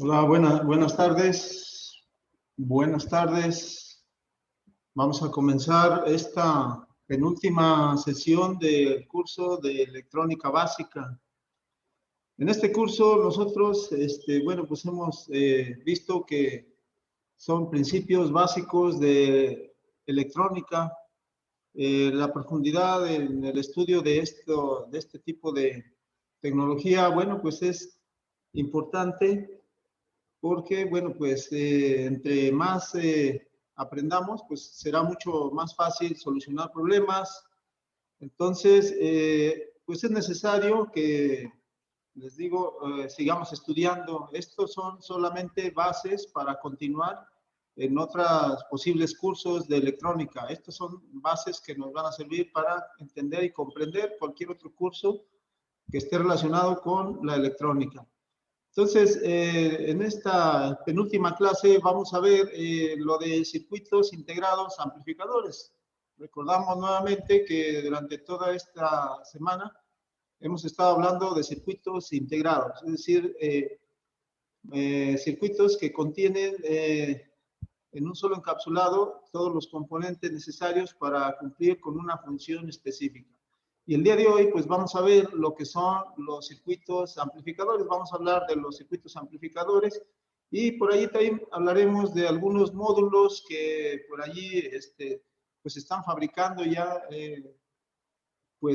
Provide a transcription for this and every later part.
Hola, buenas tardes. Buenas tardes. Vamos a comenzar esta penúltima sesión del curso de electrónica básica. En este curso nosotros, pues hemos visto que son principios básicos de electrónica. La profundidad en el estudio de este tipo de tecnología, bueno, pues es importante porque, bueno, pues entre más aprendamos, pues será mucho más fácil solucionar problemas. Entonces, pues es necesario que, les digo, sigamos estudiando. Estos son solamente bases para continuar en otros posibles cursos de electrónica. Estos son bases que nos van a servir para entender y comprender cualquier otro curso que esté relacionado con la electrónica. Entonces, en esta penúltima clase vamos a ver lo de circuitos integrados amplificadores. Recordamos nuevamente que durante toda esta semana hemos estado hablando de circuitos integrados, es decir, circuitos que contienen en un solo encapsulado todos los componentes necesarios para cumplir con una función específica. Y el día de hoy, pues vamos a ver lo que son los circuitos amplificadores. Vamos a hablar de los circuitos amplificadores y por ahí también hablaremos de algunos módulos que por allí pues están fabricando ya, por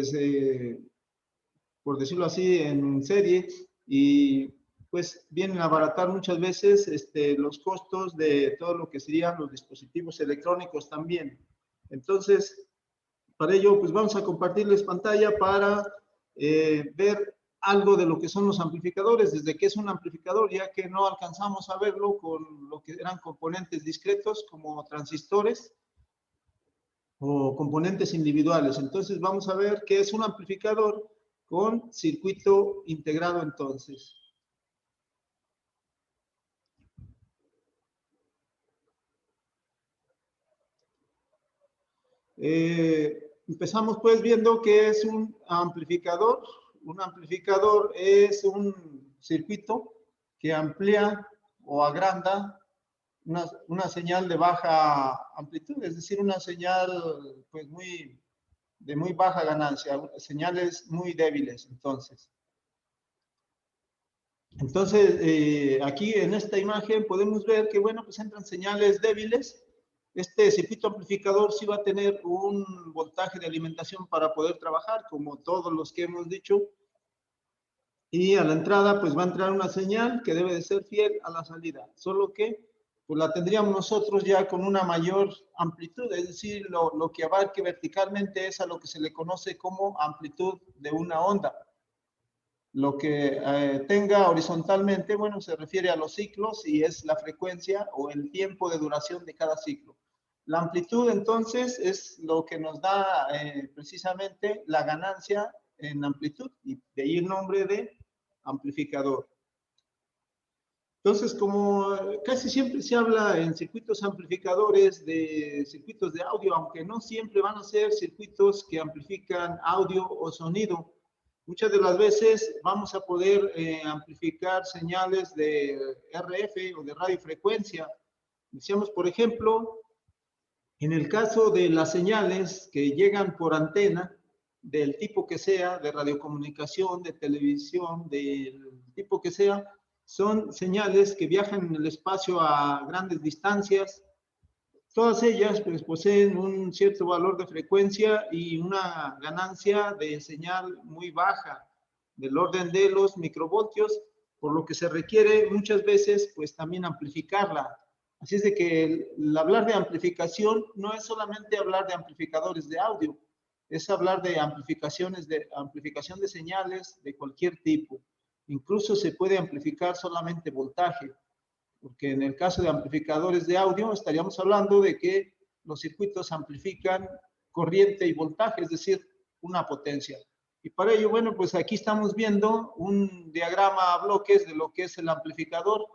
decirlo así, en serie y pues vienen a abaratar muchas veces los costos de todo lo que serían los dispositivos electrónicos también. Entonces, para ello, pues vamos a compartirles pantalla para ver algo de lo que son los amplificadores, desde qué es un amplificador, ya que no alcanzamos a verlo con lo que eran componentes discretos como transistores o componentes individuales. Entonces vamos a ver qué es un amplificador con circuito integrado entonces. Empezamos pues viendo qué es un amplificador. Un amplificador es un circuito que amplía o agranda una señal de baja amplitud, es decir, una señal pues de muy baja ganancia, señales muy débiles. Entonces, aquí en esta imagen podemos ver que, bueno, pues entran señales débiles. Este circuito amplificador sí va a tener un voltaje de alimentación para poder trabajar, como todos los que hemos dicho. Y a la entrada, pues va a entrar una señal que debe de ser fiel a la salida. Solo que, pues la tendríamos nosotros ya con una mayor amplitud, es decir, lo que abarque verticalmente es a lo que se le conoce como amplitud de una onda. Lo que tenga horizontalmente, bueno, se refiere a los ciclos y es la frecuencia o el tiempo de duración de cada ciclo. La amplitud, entonces, es lo que nos da precisamente la ganancia en amplitud y de ahí el nombre de amplificador. Entonces, como casi siempre se habla en circuitos amplificadores de circuitos de audio, aunque no siempre van a ser circuitos que amplifican audio o sonido, muchas de las veces vamos a poder amplificar señales de RF o de radiofrecuencia. Decíamos, por ejemplo, en el caso de las señales que llegan por antena, del tipo que sea, de radiocomunicación, de televisión, del tipo que sea, son señales que viajan en el espacio a grandes distancias. Todas ellas pues, poseen un cierto valor de frecuencia y una ganancia de señal muy baja, del orden de los microvoltios, por lo que se requiere muchas veces pues también amplificarla. Así es de que el hablar de amplificación no es solamente hablar de amplificadores de audio, es hablar de amplificación de señales de cualquier tipo. Incluso se puede amplificar solamente voltaje, porque en el caso de amplificadores de audio estaríamos hablando de que los circuitos amplifican corriente y voltaje, es decir, una potencia. Y para ello, bueno, pues aquí estamos viendo un diagrama a bloques de lo que es el amplificador.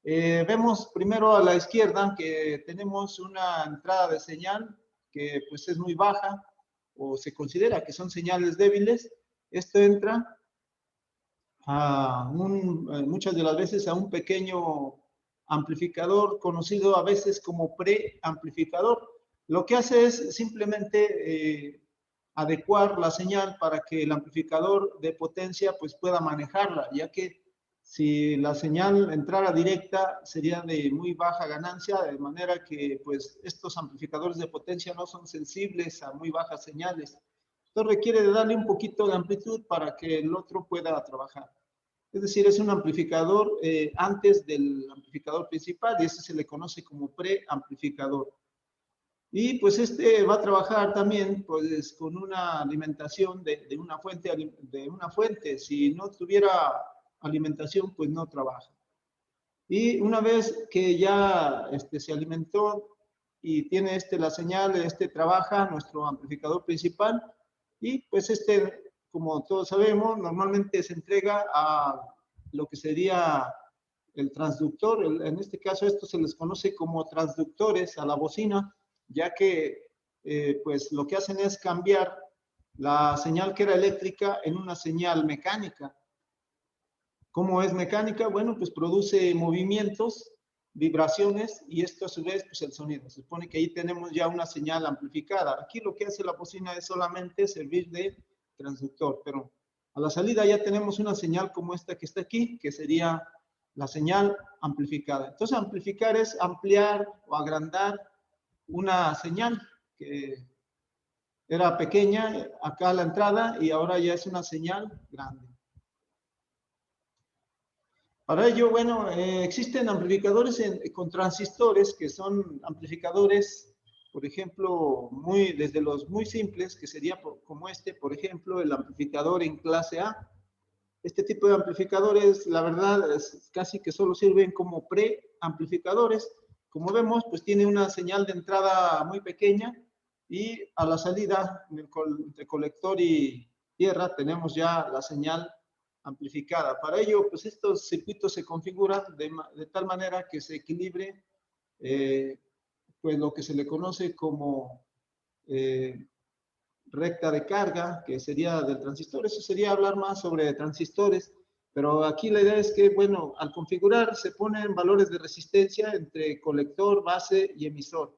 Vemos primero a la izquierda que tenemos una entrada de señal que pues es muy baja o se considera que son señales débiles. Esto entra muchas de las veces a un pequeño amplificador conocido a veces como preamplificador. Lo que hace es simplemente adecuar la señal para que el amplificador de potencia pues pueda manejarla, ya que si la señal entrara directa sería de muy baja ganancia, de manera que pues estos amplificadores de potencia no son sensibles a muy bajas señales. Esto requiere de darle un poquito de amplitud para que el otro pueda trabajar. Es decir, es un amplificador antes del amplificador principal y ese se le conoce como preamplificador. Y pues este va a trabajar también pues con una alimentación de una fuente. Si no tuviera alimentación, pues no trabaja. Y una vez que ya se alimentó y tiene la señal, trabaja nuestro amplificador principal y pues como todos sabemos, normalmente se entrega a lo que sería el transductor. En este caso, esto se les conoce como transductores a la bocina, ya que pues lo que hacen es cambiar la señal que era eléctrica en una señal mecánica. ¿Cómo es mecánica? Bueno, pues produce movimientos, vibraciones y esto a su vez, pues el sonido. Se supone que ahí tenemos ya una señal amplificada. Aquí lo que hace la bocina es solamente servir de transductor, pero a la salida ya tenemos una señal como esta que está aquí, que sería la señal amplificada. Entonces, amplificar es ampliar o agrandar una señal que era pequeña acá a la entrada y ahora ya es una señal grande. Para ello, bueno, existen amplificadores con transistores que son amplificadores, por ejemplo, desde los muy simples, que sería como por ejemplo, el amplificador en clase A. Este tipo de amplificadores, la verdad, casi que solo sirven como preamplificadores. Como vemos, pues tiene una señal de entrada muy pequeña y a la salida, entre colector y tierra, tenemos ya la señal amplificada. Para ello, pues estos circuitos se configuran de tal manera que se equilibre pues lo que se le conoce como recta de carga, que sería del transistor. Eso sería hablar más sobre transistores, pero aquí la idea es que, bueno, al configurar se ponen valores de resistencia entre colector, base y emisor.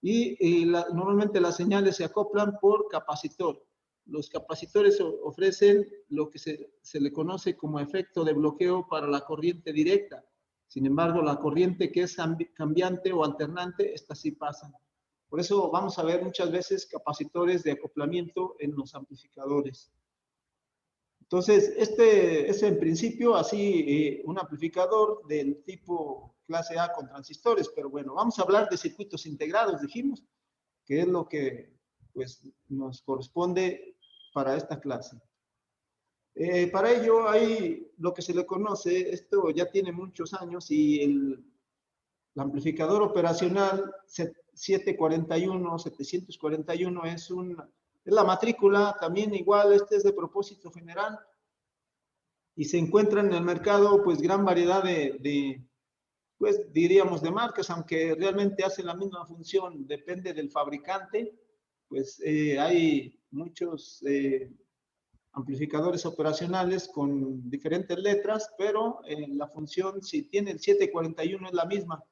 Normalmente las señales se acoplan por capacitor. Los capacitores ofrecen lo que se le conoce como efecto de bloqueo para la corriente directa. Sin embargo, la corriente que es cambiante o alternante, estas sí pasan. Por eso vamos a ver muchas veces capacitores de acoplamiento en los amplificadores. Entonces, este es en principio así un amplificador del tipo clase A con transistores, pero bueno, vamos a hablar de circuitos integrados, dijimos, que es lo que pues, nos corresponde para esta clase. Para ello hay lo que se le conoce, esto ya tiene muchos años y el amplificador operacional 741 es la matrícula, también igual, este es de propósito general y se encuentra en el mercado pues gran variedad pues diríamos de marcas, aunque realmente hace la misma función, depende del fabricante, pues hay muchos amplificadores operacionales con diferentes letras, pero la función, si tiene el 741 es la misma.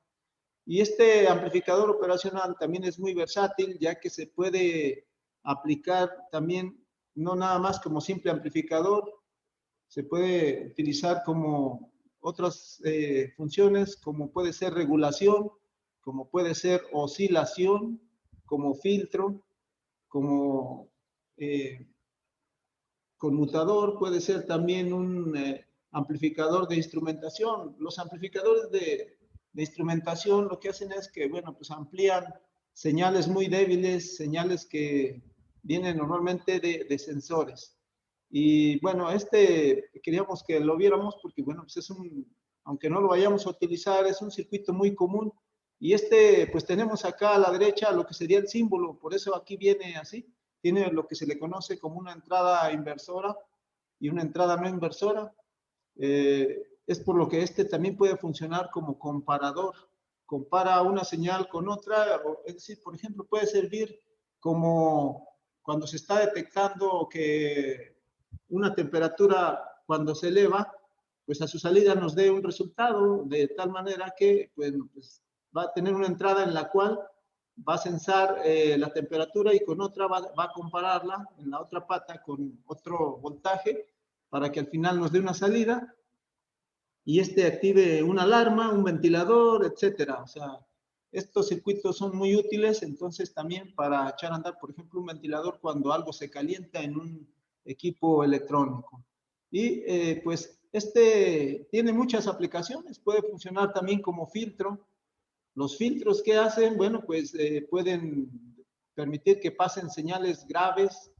Y este amplificador operacional también es muy versátil, ya que se puede aplicar también, no nada más como simple amplificador, se puede utilizar como otras funciones, como puede ser regulación, como puede ser oscilación, como filtro, como conmutador, puede ser también un amplificador de instrumentación. Los amplificadores de instrumentación lo que hacen es que, bueno, pues amplían señales muy débiles, señales que vienen normalmente de sensores. Y bueno, queríamos que lo viéramos porque, bueno, pues aunque no lo vayamos a utilizar, es un circuito muy común. Y pues tenemos acá a la derecha lo que sería el símbolo, por eso aquí viene así. Tiene lo que se le conoce como una entrada inversora y una entrada no inversora. Es por lo que también puede funcionar como comparador. Compara una señal con otra, es decir, por ejemplo, puede servir como cuando se está detectando que una temperatura cuando se eleva, pues a su salida nos dé un resultado de tal manera que pues, va a tener una entrada en la cual va a censar la temperatura y con otra va a compararla en la otra pata con otro voltaje para que al final nos dé una salida y active una alarma, un ventilador, etcétera. O sea, estos circuitos son muy útiles, entonces también para echar a andar, por ejemplo, un ventilador cuando algo se calienta en un equipo electrónico. Y pues tiene muchas aplicaciones, puede funcionar también como filtro. Los filtros que hacen, bueno, pues pueden permitir que pasen señales graves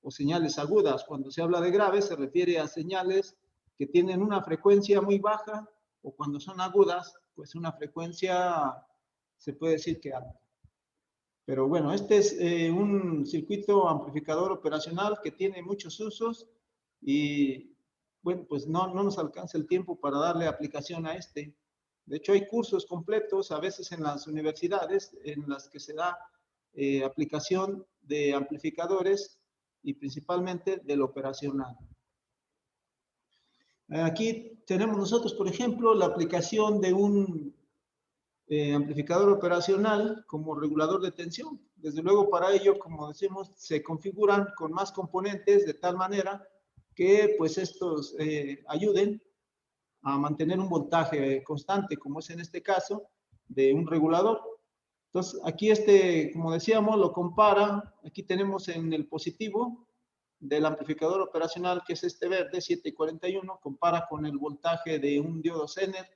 o señales agudas. Cuando se habla de graves se refiere a señales que tienen una frecuencia muy baja o cuando son agudas, pues una frecuencia se puede decir que alta. Pero bueno, este es un circuito amplificador operacional que tiene muchos usos y bueno, pues no nos alcanza el tiempo para darle aplicación a este. De hecho, hay cursos completos a veces en las universidades en las que se da aplicación de amplificadores y principalmente del operacional. Aquí tenemos nosotros, por ejemplo, la aplicación de un amplificador operacional como regulador de tensión. Desde luego para ello, como decimos, se configuran con más componentes de tal manera que pues estos ayuden a mantener un voltaje constante, como es en este caso, de un regulador. Entonces, aquí como decíamos, lo compara, aquí tenemos en el positivo del amplificador operacional, que es este verde, 741, compara con el voltaje de un diodo Zener,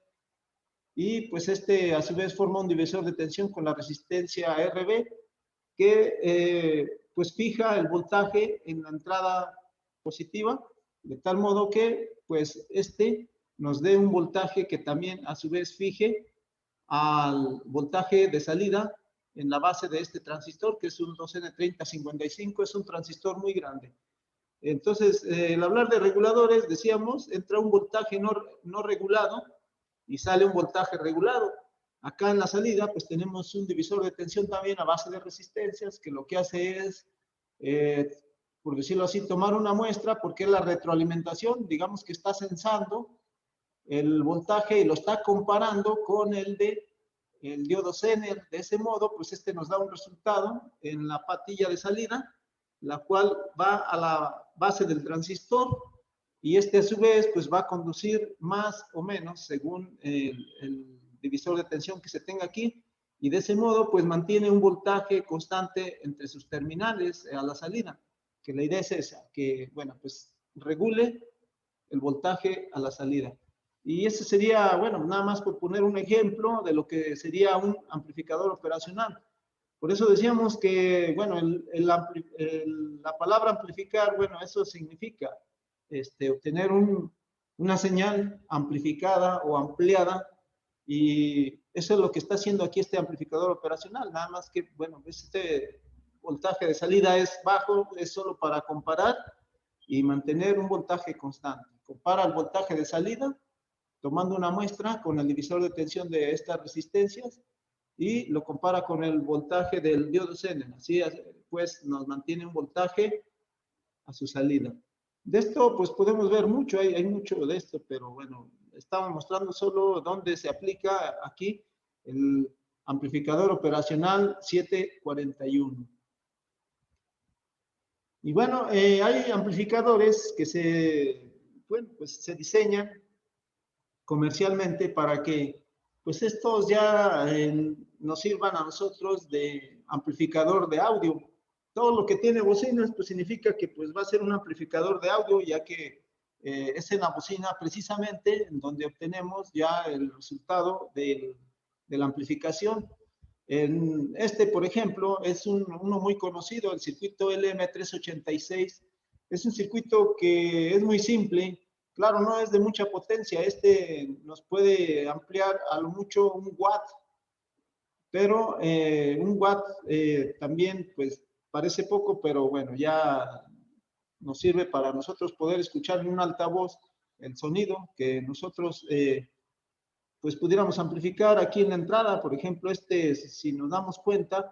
y pues a su vez forma un divisor de tensión con la resistencia RB, que pues fija el voltaje en la entrada positiva, de tal modo que pues nos dé un voltaje que también a su vez fije al voltaje de salida en la base de este transistor, que es un 2N3055, es un transistor muy grande. Entonces, al hablar de reguladores, decíamos, entra un voltaje no regulado y sale un voltaje regulado. Acá en la salida, pues tenemos un divisor de tensión también a base de resistencias, que lo que hace es, por decirlo así, tomar una muestra, porque es la retroalimentación, digamos que está censando el voltaje y lo está comparando con el diodo Zener. De ese modo, pues nos da un resultado en la patilla de salida, la cual va a la base del transistor y a su vez pues va a conducir más o menos según el divisor de tensión que se tenga aquí, y de ese modo pues mantiene un voltaje constante entre sus terminales a la salida, que la idea es esa, que bueno, pues regule el voltaje a la salida. Y ese sería, bueno, nada más por poner un ejemplo de lo que sería un amplificador operacional. Por eso decíamos que, bueno, la palabra amplificar, bueno, eso significa obtener una señal amplificada o ampliada, y eso es lo que está haciendo aquí este amplificador operacional, nada más que, bueno, este voltaje de salida es bajo, es solo para comparar y mantener un voltaje constante. Compara el voltaje de salida tomando una muestra con el divisor de tensión de estas resistencias y lo compara con el voltaje del diodo Zener. Así pues nos mantiene un voltaje a su salida. De esto pues podemos ver mucho, hay mucho de esto, pero bueno, estaba mostrando solo dónde se aplica aquí el amplificador operacional 741. Y bueno, hay amplificadores que pues se diseñan comercialmente para que pues estos ya nos sirvan a nosotros de amplificador de audio. Todo lo que tiene bocinas pues significa que pues va a ser un amplificador de audio, ya que es en la bocina precisamente en donde obtenemos ya el resultado de la amplificación. Por ejemplo, es uno muy conocido, el circuito LM386. Es un circuito que es muy simple. Claro, no es de mucha potencia. Nos puede ampliar a lo mucho 1 watt, pero 1 watt también, pues, parece poco, pero bueno, ya nos sirve para nosotros poder escuchar en un altavoz el sonido que nosotros pues pudiéramos amplificar aquí en la entrada. Por ejemplo, si nos damos cuenta,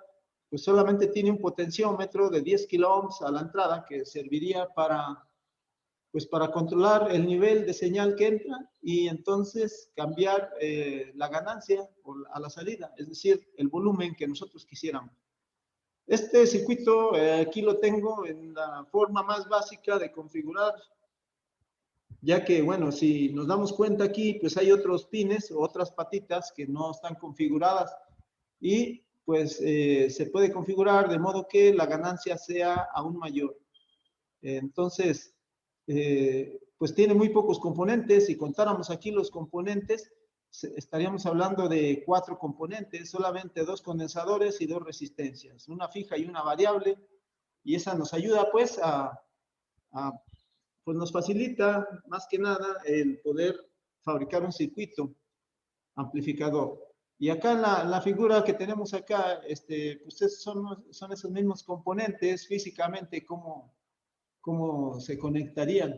pues solamente tiene un potenciómetro de 10 kilo ohms a la entrada, que serviría para pues para controlar el nivel de señal que entra y entonces cambiar la ganancia a la salida, es decir, el volumen que nosotros quisiéramos. Este circuito aquí lo tengo en la forma más básica de configurar, ya que, bueno, si nos damos cuenta aquí, pues hay otros pines o otras patitas que no están configuradas y pues se puede configurar de modo que la ganancia sea aún mayor. Entonces, pues tiene muy pocos componentes. Si contáramos aquí los componentes, estaríamos hablando de 4 componentes, solamente 2 condensadores y 2 resistencias, una fija y una variable, y esa nos ayuda pues pues nos facilita más que nada el poder fabricar un circuito amplificador. Y acá en la figura que tenemos acá, pues son esos mismos componentes físicamente, cómo se conectarían.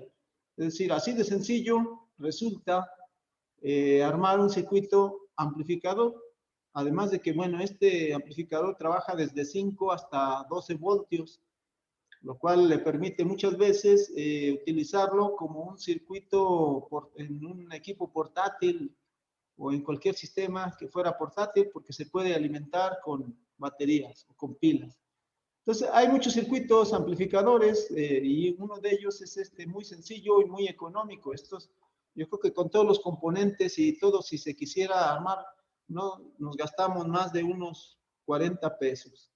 Es decir, así de sencillo resulta armar un circuito amplificador. Además de que, bueno, este amplificador trabaja desde 5 hasta 12 voltios, lo cual le permite muchas veces utilizarlo como un circuito en un equipo portátil o en cualquier sistema que fuera portátil, porque se puede alimentar con baterías o con pilas. Entonces, hay muchos circuitos amplificadores y uno de ellos es muy sencillo y muy económico. Yo creo que con todos los componentes y todo, si se quisiera armar, no nos gastamos más de unos 40 pesos.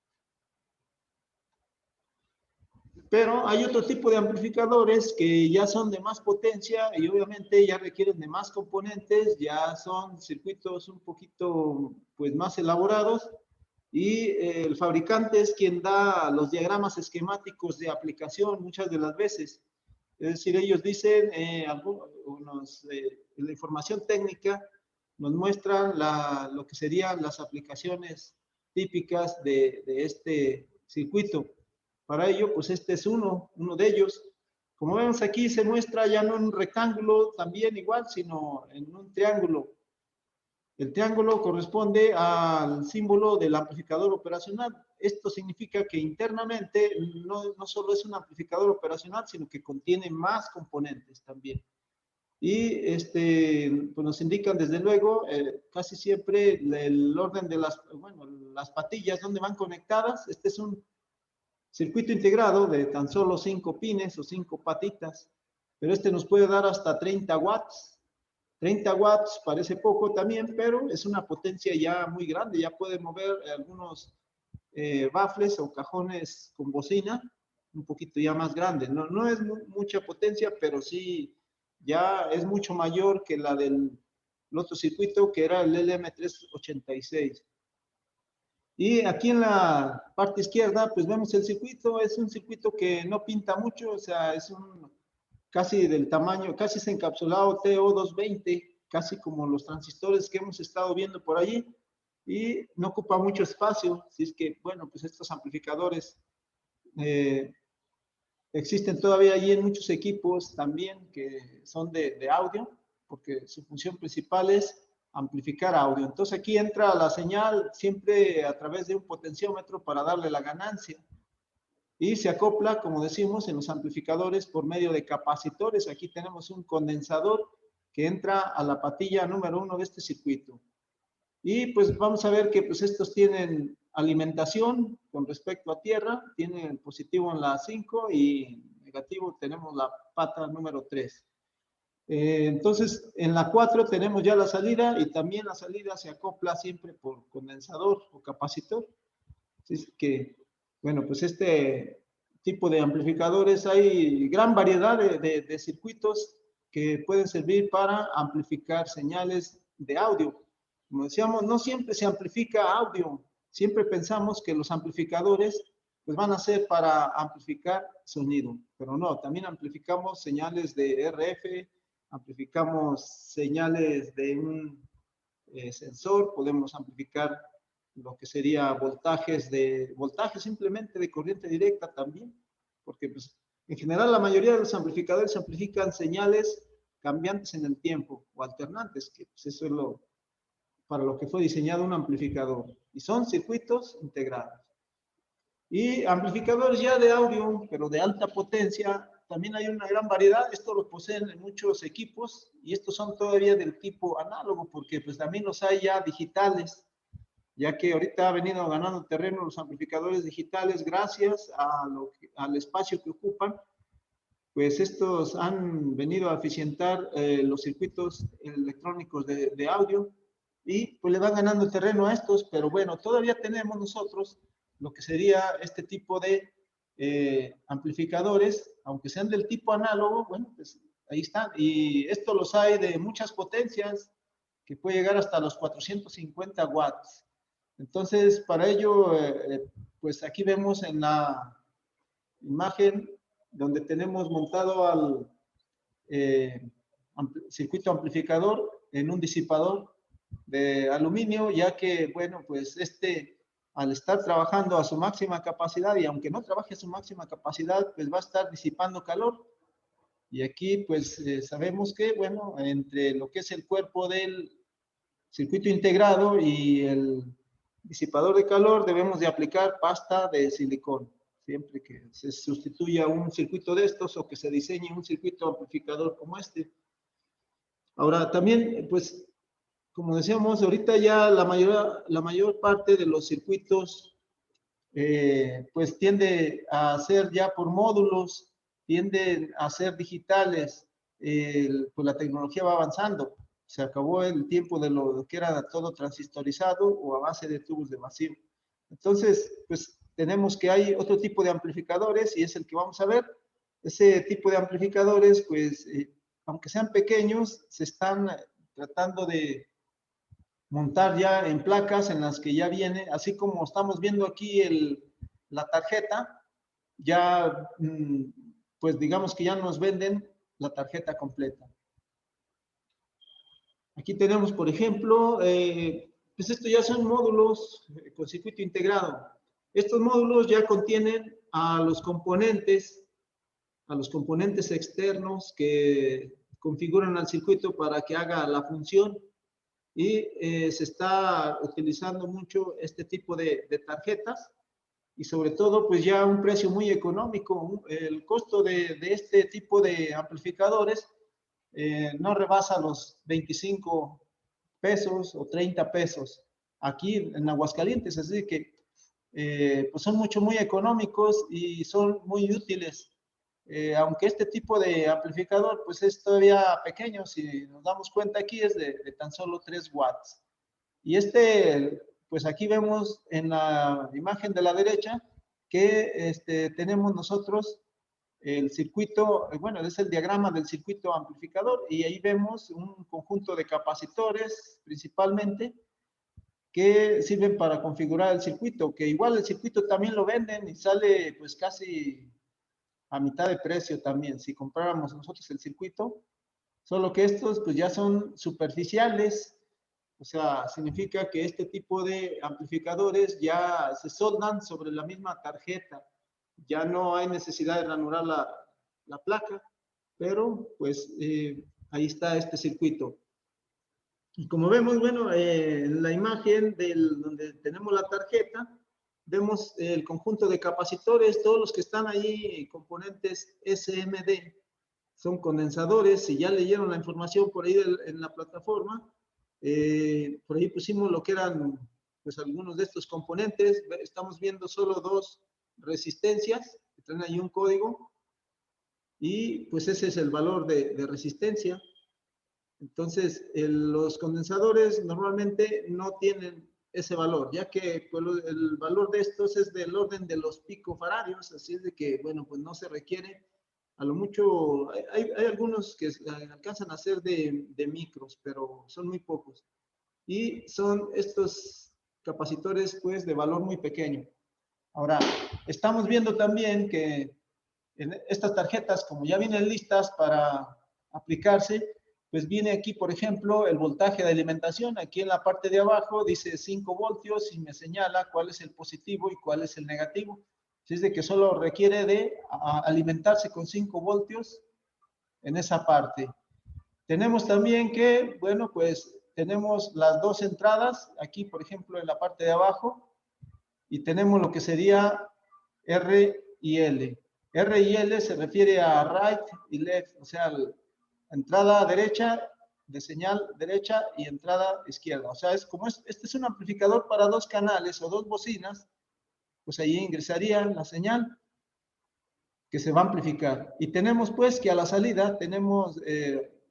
Pero hay otro tipo de amplificadores que ya son de más potencia y obviamente ya requieren de más componentes, ya son circuitos un poquito pues más elaborados y el fabricante es quien da los diagramas esquemáticos de aplicación muchas de las veces. Es decir, ellos dicen, la información técnica nos muestran lo que serían las aplicaciones típicas de este circuito. Para ello, pues este es uno de ellos. Como vemos aquí, se muestra ya no en un rectángulo también igual, sino en un triángulo. El triángulo corresponde al símbolo del amplificador operacional. Esto significa que internamente no solo es un amplificador operacional, sino que contiene más componentes también. Y pues nos indican desde luego casi siempre el orden de las patillas donde van conectadas. Este es un circuito integrado de tan solo 5 pines o 5 patitas, pero este nos puede dar hasta 30 watts. 30 watts parece poco también, pero es una potencia ya muy grande, ya puede mover algunos baffles o cajones con bocina un poquito ya más grandes. No es mucha potencia, pero sí ya es mucho mayor que la del otro circuito que era el LM386. Y aquí en la parte izquierda, pues vemos el circuito, es un circuito que no pinta mucho, o sea, es casi del tamaño, casi es encapsulado TO220, casi como los transistores que hemos estado viendo por allí, y no ocupa mucho espacio, así es que, bueno, pues estos amplificadores existen todavía allí en muchos equipos también que son de audio, porque su función principal es amplificar audio. Entonces aquí entra la señal siempre a través de un potenciómetro para darle la ganancia. Y se acopla, como decimos, en los amplificadores por medio de capacitores. Aquí tenemos un condensador que entra a la patilla número 1 de este circuito. Y pues vamos a ver que pues estos tienen alimentación con respecto a tierra, tienen positivo en la 5 y negativo tenemos la pata número 3. Entonces, en la 4 tenemos ya la salida y también la salida se acopla siempre por condensador o capacitor. Así que, bueno, pues este tipo de amplificadores, hay gran variedad de circuitos que pueden servir para amplificar señales de audio. Como decíamos, no siempre se amplifica audio, siempre pensamos que los amplificadores pues van a ser para amplificar sonido, pero no, también amplificamos señales de RF, amplificamos señales de un sensor, podemos amplificar lo que sería voltaje simplemente de corriente directa también, porque pues, en general la mayoría de los amplificadores amplifican señales cambiantes en el tiempo o alternantes, que pues, eso es para lo que fue diseñado un amplificador, y son circuitos integrados. Y amplificadores ya de audio, pero de alta potencia, también hay una gran variedad. Esto lo poseen en muchos equipos y estos son todavía del tipo análogo, porque pues también los hay ya digitales, ya que ahorita ha venido ganando terreno los amplificadores digitales gracias al espacio que ocupan. Pues estos han venido a eficientar los circuitos electrónicos de audio y pues le van ganando terreno a estos, pero bueno, todavía tenemos nosotros lo que sería este tipo de amplificadores, aunque sean del tipo análogo, bueno, pues ahí están. Y esto los hay de muchas potencias, que puede llegar hasta los 450 watts. Entonces, para ello, pues aquí vemos en la imagen donde tenemos montado al circuito amplificador en un disipador de aluminio, ya que, bueno, pues al estar trabajando a su máxima capacidad, y aunque no trabaje a su máxima capacidad, pues va a estar disipando calor. Y aquí, pues, sabemos que, bueno, entre lo que es el cuerpo del circuito integrado y el disipador de calor, debemos de aplicar pasta de silicón. Siempre que se sustituya un circuito de estos o que se diseñe un circuito amplificador como este. Ahora, también, pues, como decíamos, ahorita ya la mayor parte de los circuitos, pues, tiende a ser ya por módulos, tienden a ser digitales, pues la tecnología va avanzando. Se acabó el tiempo de lo que era todo transistorizado o a base de tubos de vacío. Entonces, pues tenemos que hay otro tipo de amplificadores y es el que vamos a ver. Ese tipo de amplificadores, pues, aunque sean pequeños, se están tratando de montar ya en placas en las que ya viene, así como estamos viendo aquí la tarjeta, ya, pues digamos que ya nos venden la tarjeta completa. Aquí tenemos, por ejemplo, pues esto ya son módulos con circuito integrado. Estos módulos ya contienen a los componentes externos que configuran al circuito para que haga la función y se está utilizando mucho este tipo de tarjetas y sobre todo pues ya un precio muy económico. El costo de este tipo de amplificadores no rebasa los 25 pesos o 30 pesos aquí en Aguascalientes, así que pues son muy económicos y son muy útiles. Aunque este tipo de amplificador pues es todavía pequeño, si nos damos cuenta aquí es de tan solo 3 watts. Y pues aquí vemos en la imagen de la derecha que tenemos nosotros el circuito, bueno, es el diagrama del circuito amplificador y ahí vemos un conjunto de capacitores principalmente que sirven para configurar el circuito, que igual el circuito también lo venden y sale pues casi a mitad de precio también si compráramos nosotros el circuito, solo que estos pues ya son superficiales, o sea, significa que este tipo de amplificadores ya se soldan sobre la misma tarjeta, ya no hay necesidad de ranurar la placa, pero pues ahí está este circuito. Y como vemos, bueno, en la imagen donde tenemos la tarjeta, vemos el conjunto de capacitores, todos los que están ahí, componentes SMD, son condensadores. Si ya leyeron la información por ahí en la plataforma, por ahí pusimos lo que eran pues algunos de estos componentes. Estamos viendo solo 2 resistencias, que traen ahí un código, y pues ese es el valor de resistencia. Entonces, los condensadores normalmente no tienen ese valor, ya que pues, el valor de estos es del orden de los picofaradios, así es de que, bueno, pues no se requiere, a lo mucho, hay algunos que alcanzan a ser de micros, pero son muy pocos. Y son estos capacitores, pues, de valor muy pequeño. Ahora, estamos viendo también que en estas tarjetas, como ya vienen listas para aplicarse, pues viene aquí, por ejemplo, el voltaje de alimentación. Aquí en la parte de abajo dice 5 voltios y me señala cuál es el positivo y cuál es el negativo. Así es de que solo requiere de alimentarse con 5 voltios en esa parte. Tenemos también que, bueno, pues tenemos las 2 entradas, aquí, por ejemplo, en la parte de abajo, y tenemos lo que sería R y L. R y L se refiere a right y left, o sea, entrada derecha, de señal derecha y entrada izquierda. O sea, este es un amplificador para dos canales o dos bocinas, pues ahí ingresaría la señal que se va a amplificar. Y tenemos pues que a la salida tenemos,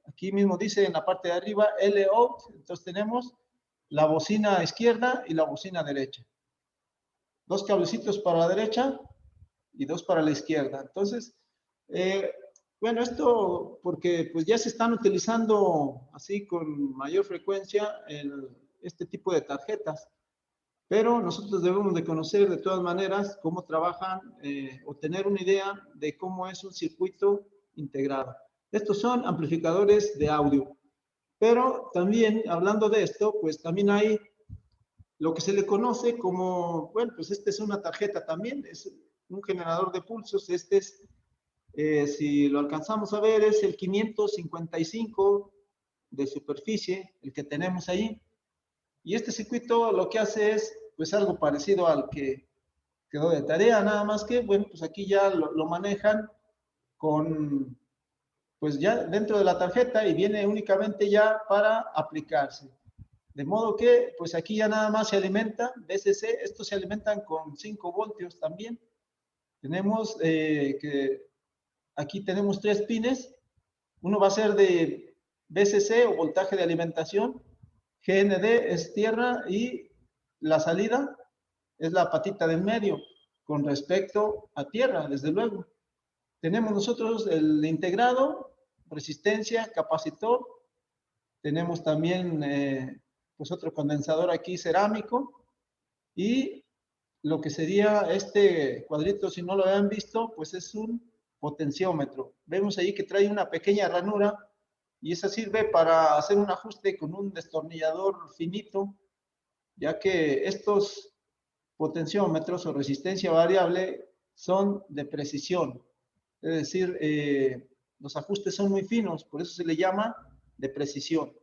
aquí mismo dice en la parte de arriba, L out, entonces tenemos la bocina izquierda y la bocina derecha. Dos cablecitos para la derecha y dos para la izquierda. Entonces, bueno, esto porque pues ya se están utilizando así con mayor frecuencia este tipo de tarjetas, pero nosotros debemos de conocer de todas maneras cómo trabajan o tener una idea de cómo es un circuito integrado. Estos son amplificadores de audio, pero también hablando de esto, pues también hay lo que se le conoce como, bueno, pues este es una tarjeta también, es un generador de pulsos, este es, si lo alcanzamos a ver, es el 555 de superficie, el que tenemos ahí. Y este circuito lo que hace es, pues algo parecido al que quedó de tarea, nada más que, bueno, pues aquí ya lo manejan con, pues ya dentro de la tarjeta y viene únicamente ya para aplicarse. De modo que, pues aquí ya nada más se alimenta, BCC, estos se alimentan con 5 voltios también. Tenemos que, aquí tenemos 3 pines, uno va a ser de BCC o voltaje de alimentación, GND es tierra y la salida es la patita del medio con respecto a tierra, desde luego. Tenemos nosotros el integrado, resistencia, capacitor, tenemos también pues otro condensador aquí cerámico y lo que sería este cuadrito, si no lo habían visto, pues es un potenciómetro. Vemos ahí que trae una pequeña ranura y esa sirve para hacer un ajuste con un destornillador finito, ya que estos potenciómetros o resistencia variable son de precisión, es decir, los ajustes son muy finos, por eso se le llama de precisión.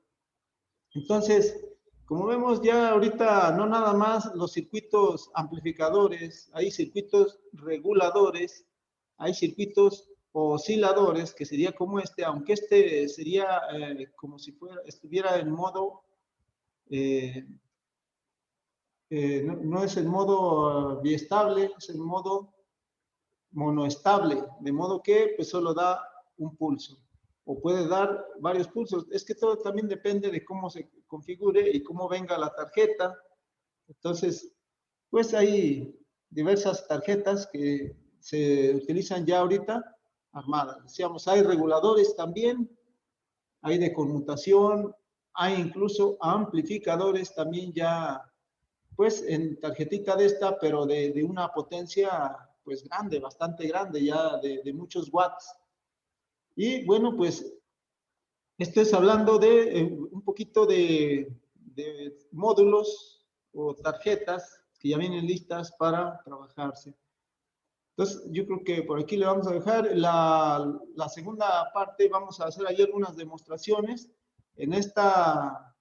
Entonces, como vemos ya ahorita, no nada más los circuitos amplificadores, hay circuitos reguladores, hay circuitos osciladores, que sería como este, aunque este sería como si estuviera en modo, no es el modo biestable, es el modo monoestable, de modo que pues solo da un pulso o puede dar varios pulsos. Es que todo también depende de cómo se configure y cómo venga la tarjeta. Entonces, pues hay diversas tarjetas que se utilizan ya ahorita armadas. Decíamos, hay reguladores también, hay de conmutación, hay incluso amplificadores también ya, pues en tarjetita de esta, pero de una potencia pues grande, bastante grande, ya de muchos watts. Y bueno, pues esto es hablando de un poquito de módulos o tarjetas que ya vienen listas para trabajarse. Entonces, yo creo que por aquí le vamos a dejar la segunda parte. Vamos a hacer ahí algunas demostraciones. En esta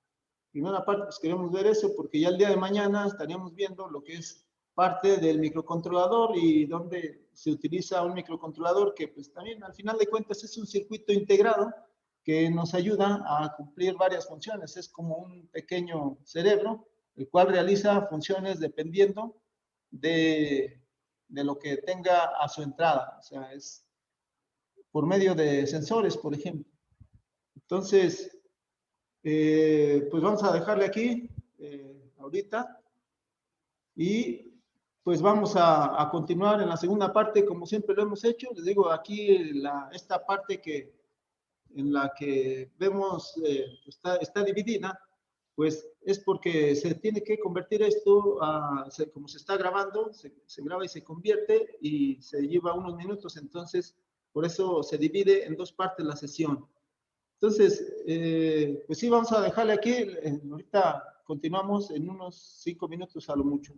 primera parte, pues queremos ver eso, porque ya el día de mañana estaríamos viendo lo que es parte del microcontrolador y donde se utiliza un microcontrolador que pues también al final de cuentas es un circuito integrado que nos ayuda a cumplir varias funciones. Es como un pequeño cerebro, el cual realiza funciones dependiendo de lo que tenga a su entrada. O sea, es por medio de sensores, por ejemplo. Entonces, pues vamos a dejarle aquí ahorita y pues vamos a continuar en la segunda parte como siempre lo hemos hecho. Les digo aquí esta parte en la que vemos está dividida, pues es porque se tiene que convertir esto, como se está grabando, se graba y se convierte y se lleva unos minutos, entonces por eso se divide en dos partes la sesión. Entonces, pues sí, vamos a dejarle aquí, ahorita continuamos en unos 5 minutos a lo mucho.